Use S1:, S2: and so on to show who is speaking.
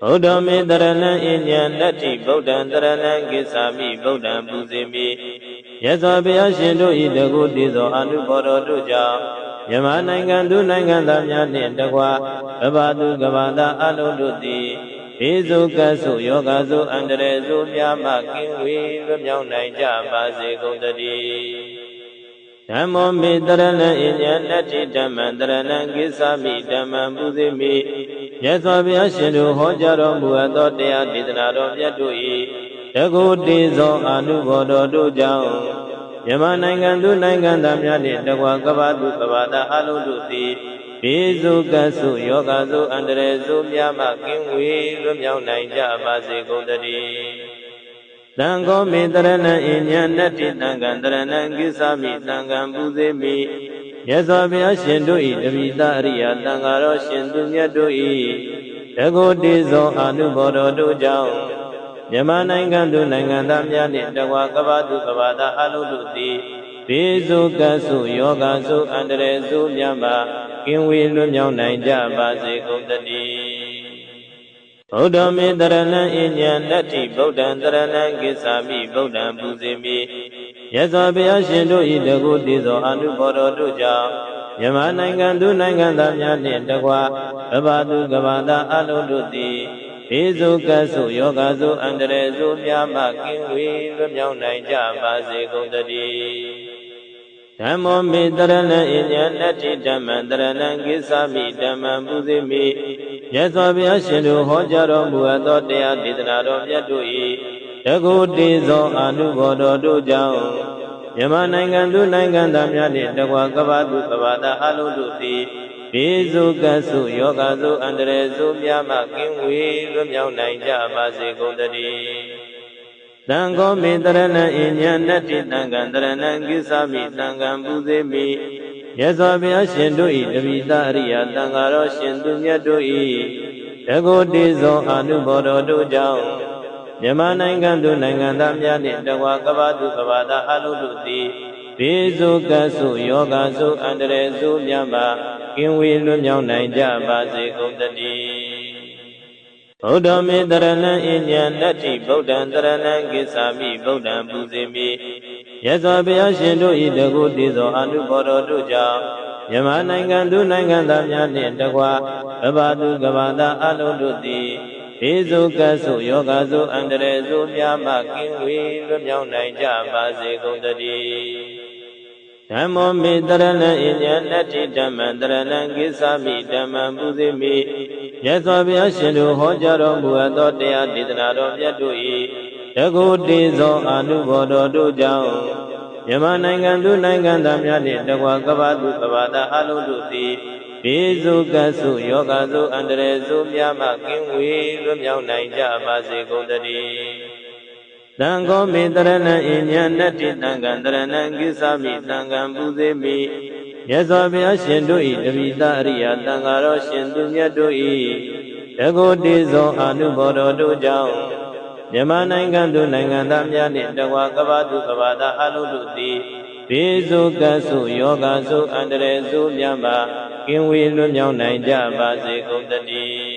S1: ဗုဒ္ဓမေတရဏံအညံနတ္တိဗုဒ္ဓံတရဏံကိစ္ဆာမိဗုဒ္ဓံပူဇေမိယသောဘုရားရှင်တို့ဤတကုတည်သောအနုဘော်တော်တို့ကြောင့်မြန်မာနိုင်ငံသူနိုင်ငံသားများနှင့်တကွကဘာသူကဘာသာအလုံးတို့သည်ဘေးစုကပ်စုယောဂစုအန္တရာယ်စုများမှကင်းဝေးလွတ်မြောက်နိုင်ကြပါစေကုန်သတည်းဓမ္မောမေတရဏံအညံနတ္တိဓမ္မံတရဏံကိစ္ဆာမိဓမ္မံပူဇေမိယသောဘုရားရှင်တို့ဟောကြားတော်မူအပ်သောတရားဒေသနာတော်မြတ်တို့၏တကုတည်သောအနုဘော်တော်တို့ကြောင့်မြန်မာနိုင်ငံသူနိုင်ငံသားများနှင့်တကွကဘာသူကဘာသာအလုံးတို့သည်ဘေးစုကပ်စုယောဂစုအန္တရာယ်စုများမှကင်းဝေးလွတ်မြောက်နိုင်ကြပါစေကုန်သတည်းသံဃောမေတရဏံအညံနတ္တိသံဃံတရဏံကိစ္ဆာမိသံဃံပူဇေမိယသောဘုရားရှင်တို့၏တပိသအရိယသံဃာတော်ရှင်သူမြတ်တို့၏တကုတည်သောအနုဘော်တော်တို့ကြောင့်မြန်မာနိုင်ငံသူနိုင်ငံသားများနှင့်တကွကဘာသူကဘာသာအလုံးတို့သည်ဘေးစုကပ်စုယောဂစုအန္တရာယ်စုများမှကင်းဝေးလွတ်မြောက်နိုင်ကြပါစေကုန်သတည်းဗုဒ္ဓမေတရဏံအညံနတ္တိဗုဒ္ဓံတရဏံကိစ္ဆာမိဗုဒ္ဓံပူဇေမိယသောဘုရားရှင်တို့၏တကုတည်သောအနုဘော်တော်တို့ကြောင့်မြန်မာနိုင်ငံသူနိုင်ငံသားများနှင့်တကွကဘာသူကဘာသာအလုံးတို့သည်ဘေးစုကပ်စုယောဂစုအန္တရာယ်စုများမှကင်းဝေးလွတ်မြောက်နိုင်ကြပါစေကုန်သတည်းဓမ္မောမေတရဏံအညံနတ္တိဓမ္မံတရဏံကိစ္ဆာမိဓမ္မံပူဇေမိယသောဘုရားရှင်တို့ဟောကြားတော်မူအပ်သောတရားဒေသနာတော်မြတ်တို့၏တကုတည်သောအနုဘော်တော်တို့ကြောင့်မြန်မာနိုင်ငံသူနိုင်ငံသားများနှင့်တကွကဘာသူကဘာသာအလုံးတို့သည်ဘေးစုကပ်စုယောဂစုအန္တရာယ်စုများမှကင်းဝေးလွတ်မြောက်နိုင်ကြပါစေကုန်သတည်းသံဃောမေတရဏံအညံနတ္တိသံဃံတရဏံကိစ္ဆာမိသံဃံပူဇေမိယသောဘုရားရှင်တို့၏တပိသအရိယသံဃာတော်ရှင်သူမြတ်တို့၏တကုတည်သောအနုဘော်တော်တို့ကြောင့်မြန်မာနိုင်ငံသူနိုင်ငံသားများနှင့်တကွကဘာသူကဘာသာအလုံးတို့သည်ဘေးစုကပ်စုယောဂစုအန္တရာယ်စုများမှကင်းဝေးလွတ်မြောက်နိုင်ကြပါစေကုန်သတည်းဗုဒ္ဓမေတရဏံအညံနတ္တိဗုဒ္ဓံတရဏံကိစ္ဆာမိဗုဒ္ဓံပူဇေမိယသောဘုရားရှင်တို့၏တကုတည်သောအနုဘော်တော်တို့ကြောင့်မြန်မာနိုင်ငံသူနိုင်ငံသားများနှင့်တကွကဘာသူကဘာသာအလုံးတို့သည်ဘေးစုကပ်စုယောဂစုအန္တရာယ်စုများမှကင်းဝေးလွတ်မြောက်နိုင်ကြပါစေကုန်သတည်းဓမ္မောမေတရဏံအညံနတ္တိဓမ္မံတရဏံကိစ္ဆာမိဓမ္မံပူဇေမိယသောဘုရားရှင်တို့ဟောကြားတော်မူအပ်သောတရားဒေသနာတော်မြတ်တို့၏တကုတည်သောအနုဘော်တော်တို့ကြောင့်မြန်မာနိုင်ငံသူနိုင်ငံသားများနှင့်တကွကဘာသူကဘာသာအလုံးတို့သည်ဘေးစုကပ်စုယောဂစုအန္တရာယ်စုများမှကင်းဝေးလွတ်မြောက်နိုင်ကြပါစေကုန်သတည်းသံဃောမေတရဏံအညံနတ္တိသံဃံတရဏံကိစ္ဆာမိသံဃံပူဇေမိယသောဘုရားရှင်တို့၏တပိသအရိယသံဃာတော်ရှင်သူမြတ်တို့၏တကုတည်သောအနုဘော်တော်တို့ကြောင့်မြန်မာနိုင်ငံသူနိုင်ငံသားများနှင့်တကွကဘာသူကဘာသာအလုံးတို့သည်ဘေးစုကပ်စုယောဂစုအန္တရာယ်စုများမှကင်းဝေးလွတ်မြောက်နိုင်ကြပါစေကုန်သတည်း